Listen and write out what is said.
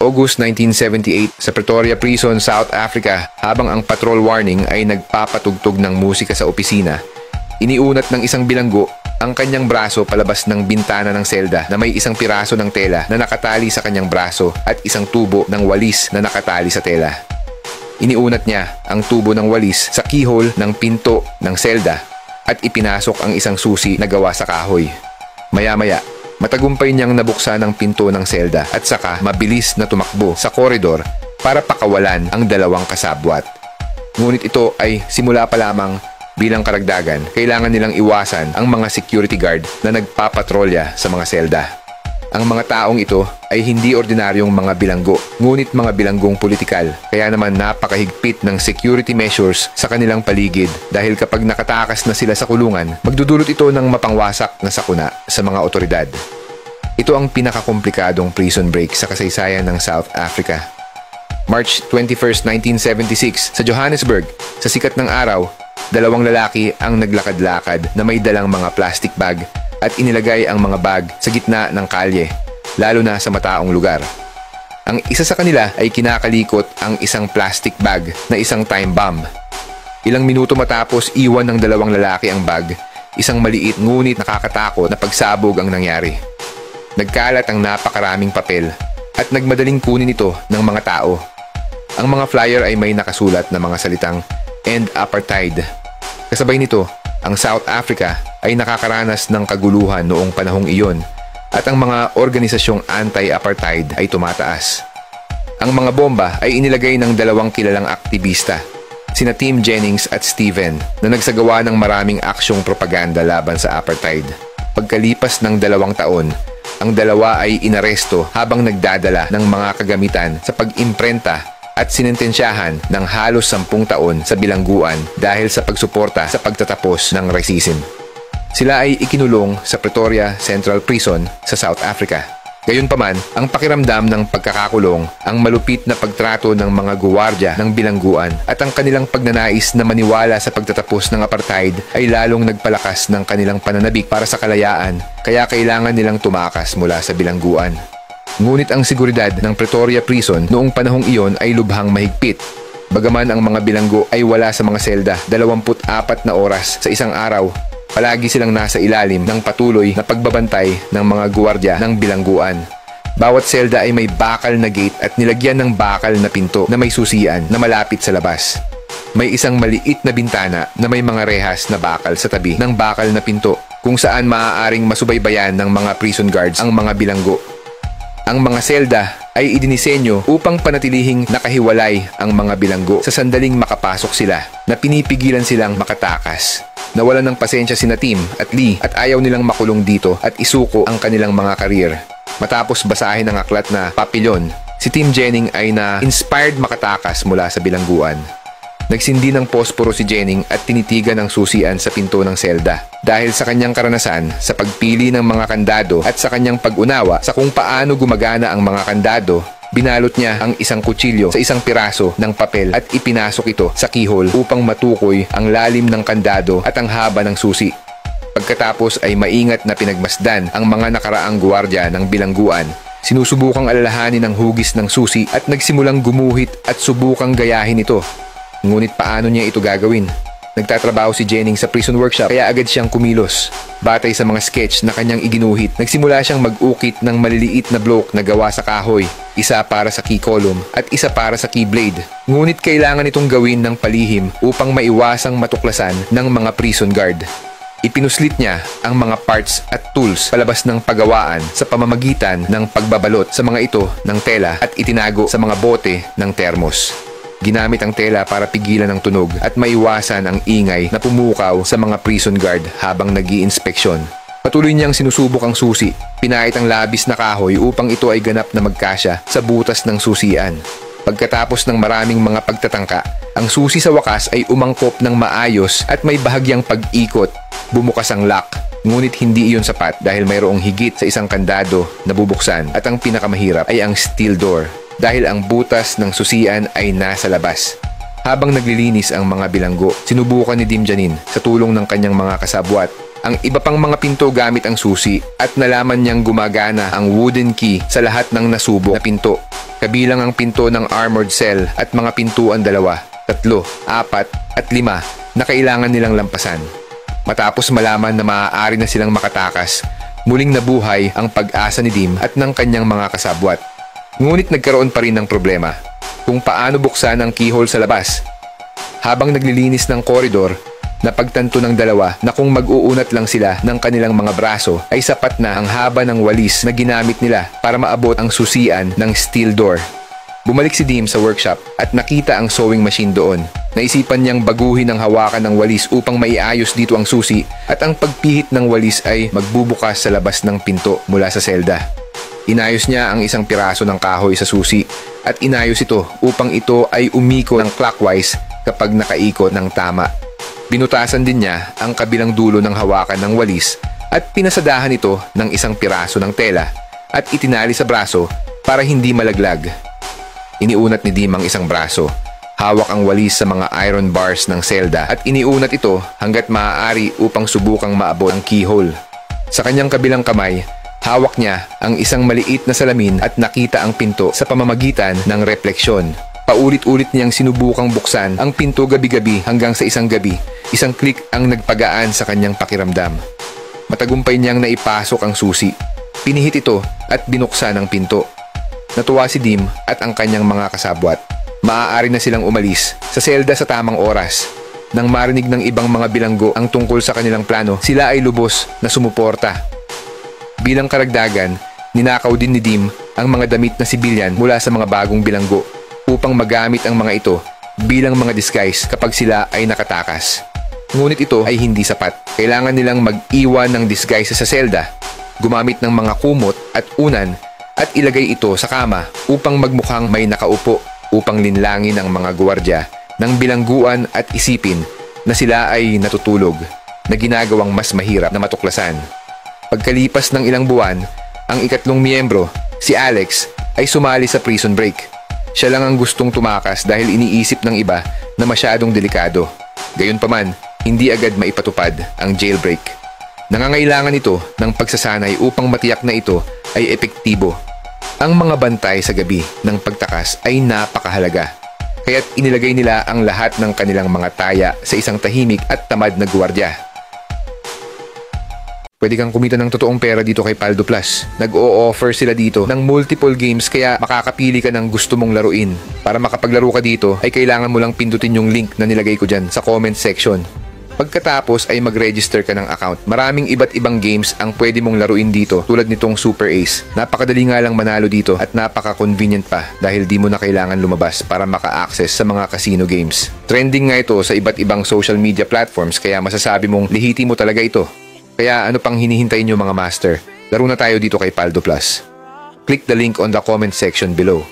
August 1978 sa Pretoria Prison, South Africa, habang ang patrol warning ay nagpapatugtog ng musika sa opisina, iniunat ng isang bilanggo ang kanyang braso palabas ng bintana ng selda na may isang piraso ng tela na nakatali sa kanyang braso at isang tubo ng walis na nakatali sa tela. Iniunat niya ang tubo ng walis sa keyhole ng pinto ng selda at ipinasok ang isang susi na gawa sa kahoy. Maya-maya, matagumpay niyang nabuksan ang pinto ng selda at saka mabilis na tumakbo sa koridor para pakawalan ang dalawang kasabwat. Ngunit ito ay simula pa lamang. Bilang karagdagan, kailangan nilang iwasan ang mga security guard na nagpapatrolya sa mga selda. Ang mga taong ito ay hindi ordinaryong mga bilanggo, ngunit mga bilanggong politikal. Kaya naman napakahigpit ng security measures sa kanilang paligid dahil kapag nakatakas na sila sa kulungan, magdudulot ito ng mapangwasak na sakuna sa mga otoridad. Ito ang pinakakomplikadong prison break sa kasaysayan ng South Africa. March 21, 1976, sa Johannesburg, sa sikat ng araw, dalawang lalaki ang naglakad-lakad na may dalang mga plastic bag at inilagay ang mga bag sa gitna ng kalye, lalo na sa mataong lugar. Ang isa sa kanila ay kinakalikot ang isang plastic bag na isang time bomb. Ilang minuto matapos iwan ng dalawang lalaki ang bag, isang maliit ngunit nakakatakot na pagsabog ang nangyari. Nagkalat ang napakaraming papel at nagmadaling kunin ito ng mga tao. Ang mga flyer ay may nakasulat na mga salitang "End Apartheid". Kasabay nito, ang South Africa ay nakakaranas ng kaguluhan noong panahong iyon at ang mga organisasyong anti-apartheid ay tumataas. Ang mga bomba ay inilagay ng dalawang kilalang aktivista, sina Tim Jennings at Steven, na nagsagawa ng maraming aksyong propaganda laban sa apartheid. Pagkalipas ng 2 taon, ang dalawa ay inaresto habang nagdadala ng mga kagamitan sa pag-imprenta at sinentensyahan ng halos 10 taon sa bilangguan dahil sa pagsuporta sa pagtatapos ng racism. Sila ay ikinulong sa Pretoria Central Prison sa South Africa. Gayunpaman, ang pakiramdam ng pagkakakulong, ang malupit na pagtrato ng mga guwardiya ng bilangguan at ang kanilang pagnanais na maniwala sa pagtatapos ng apartheid ay lalong nagpalakas ng kanilang pananabik para sa kalayaan, kaya kailangan nilang tumakas mula sa bilangguan. Ngunit ang seguridad ng Pretoria Prison noong panahong iyon ay lubhang mahigpit. Bagaman ang mga bilanggo ay wala sa mga selda 24 na oras sa isang araw, palagi silang nasa ilalim ng patuloy na pagbabantay ng mga guwardiya ng bilangguan. Bawat selda ay may bakal na gate at nilagyan ng bakal na pinto na may susian na malapit sa labas. May isang maliit na bintana na may mga rehas na bakal sa tabi ng bakal na pinto kung saan maaaring masubaybayan ng mga prison guards ang mga bilanggo. Ang mga selda ay idinisenyo upang panatilihing nakahiwalay ang mga bilanggo sa sandaling makapasok sila na pinipigilan silang makatakas. Nawalan ng pasensya sina Tim at Lee at ayaw nilang makulong dito at isuko ang kanilang mga karir. Matapos basahin ang aklat na Papillon, si Tim Jennings ay na-inspired makatakas mula sa bilangguan. Nagsindi ng posporo si Jennings at tinitigan ang susian sa pinto ng selda. Dahil sa kanyang karanasan sa pagpili ng mga kandado at sa kanyang pag-unawa sa kung paano gumagana ang mga kandado, binalot niya ang isang kutsilyo sa isang piraso ng papel at ipinasok ito sa keyhole upang matukoy ang lalim ng kandado at ang haba ng susi. Pagkatapos ay maingat na pinagmasdan ang mga nakaraang guwardiya ng bilangguan. Sinusubukang alalahanin ang hugis ng susi at nagsimulang gumuhit at subukang gayahin ito. Ngunit paano niya ito gagawin? Nagtatrabaho si Jennings sa prison workshop kaya agad siyang kumilos. Batay sa mga sketch na kanyang iginuhit, nagsimula siyang mag-ukit ng maliliit na bloke na gawa sa kahoy, isa para sa key column at isa para sa key blade. Ngunit kailangan itong gawin ng palihim upang maiwasang matuklasan ng mga prison guard. Ipinuslit niya ang mga parts at tools palabas ng paggawaan sa pamamagitan ng pagbabalot sa mga ito ng tela at itinago sa mga bote ng termos. Ginamit ang tela para pigilan ang tunog at maiwasan ang ingay na pumukaw sa mga prison guard habang nag-iinspeksyon. Patuloy niyang sinusubok ang susi. Pinahit ang labis na kahoy upang ito ay ganap na magkasya sa butas ng susian. Pagkatapos ng maraming mga pagtatangka, ang susi sa wakas ay umangkop ng maayos at may bahagyang pag-ikot. Bumukas ang lock, ngunit hindi iyon sapat dahil mayroong higit sa isang kandado na bubuksan at ang pinakamahirap ay ang steel door dahil ang butas ng susian ay nasa labas. Habang naglilinis ang mga bilanggo, sinubukan ni Dim Janin sa tulong ng kanyang mga kasabwat ang iba pang mga pinto gamit ang susi at nalaman niyang gumagana ang wooden key sa lahat ng nasubok na pinto. Kabilang ang pinto ng armored cell at mga pintuan 2, 3, 4 at 5 na kailangan nilang lampasan. Matapos malaman na maaari na silang makatakas, muling nabuhay ang pag-asa ni Dim at ng kanyang mga kasabwat. Ngunit nagkaroon pa rin ng problema kung paano buksan ang keyhole sa labas. Habang naglilinis ng koridor, napagtanto ng dalawa na kung mag-uunat lang sila ng kanilang mga braso ay sapat na ang haba ng walis na ginamit nila para maabot ang susian ng steel door. Bumalik si Dim sa workshop at nakita ang sewing machine doon. Naisipan niyang baguhin ang hawakan ng walis upang maiayos dito ang susi at ang pagpihit ng walis ay magbubukas sa labas ng pinto mula sa selda. Inayos niya ang isang piraso ng kahoy sa susi at inayos ito upang ito ay umiko ng clockwise kapag nakaikot ng tama. Binutasan din niya ang kabilang dulo ng hawakan ng walis at pinasadahan ito ng isang piraso ng tela at itinali sa braso para hindi malaglag. Iniunat ni Dim ang isang braso. Hawak ang walis sa mga iron bars ng selda at iniunat ito hanggat maaari upang subukang maabot ang keyhole. Sa kanyang kabilang kamay, hawak niya ang isang maliit na salamin at nakita ang pinto sa pamamagitan ng refleksyon. Paulit-ulit niyang sinubukang buksan ang pinto gabi-gabi hanggang sa isang gabi, isang klik ang nagpagaan sa kanyang pakiramdam. Matagumpay niyang naipasok ang susi. Pinihit ito at binuksan ang pinto. Natuwa si Dim at ang kanyang mga kasabwat. Maaari na silang umalis sa selda sa tamang oras. Nang marinig ng ibang mga bilanggo ang tungkol sa kanilang plano, sila ay lubos na sumuporta. Bilang karagdagan, ninakaw din ni Dim ang mga damit na sibilyan mula sa mga bagong bilanggo upang magamit ang mga ito bilang mga disguise kapag sila ay nakatakas. Ngunit ito ay hindi sapat. Kailangan nilang mag-iwan ng disguise sa selda, gumamit ng mga kumot at unan at ilagay ito sa kama upang magmukhang may nakaupo upang linlangin ang mga gwardiya ng bilangguan at isipin na sila ay natutulog na ginagawang mas mahirap na matuklasan. Pagkalipas ng ilang buwan, ang ikatlong miyembro, si Alex, ay sumali sa prison break. Siya lang ang gustong tumakas dahil iniisip ng iba na masyadong delikado. Gayunpaman, hindi agad maipatupad ang jailbreak. Nangangailangan ito ng pagsasanay upang matiyak na ito ay epektibo. Ang mga bantay sa gabi ng pagtakas ay napakahalaga. Kaya't inilagay nila ang lahat ng kanilang mga taya sa isang tahimik at tamad na gwardiya. Pwede kang kumita ng totoong pera dito kay Paldo Plus. Nag-o-offer sila dito ng multiple games kaya makakapili ka ng gusto mong laruin. Para makapaglaro ka dito ay kailangan mo lang pindutin yung link na nilagay ko dyan sa comment section. Pagkatapos ay mag-register ka ng account. Maraming iba't ibang games ang pwede mong laruin dito tulad nitong Super Ace. Napakadali nga lang manalo dito at napaka-convenient pa dahil di mo na kailangan lumabas para maka-access sa mga casino games. Trending nga ito sa iba't ibang social media platforms kaya masasabi mong lihiti mo talaga ito. Kaya ano pang hinihintay nyo mga master? Laro na tayo dito kay Paldo Plus. Click the link on the comment section below.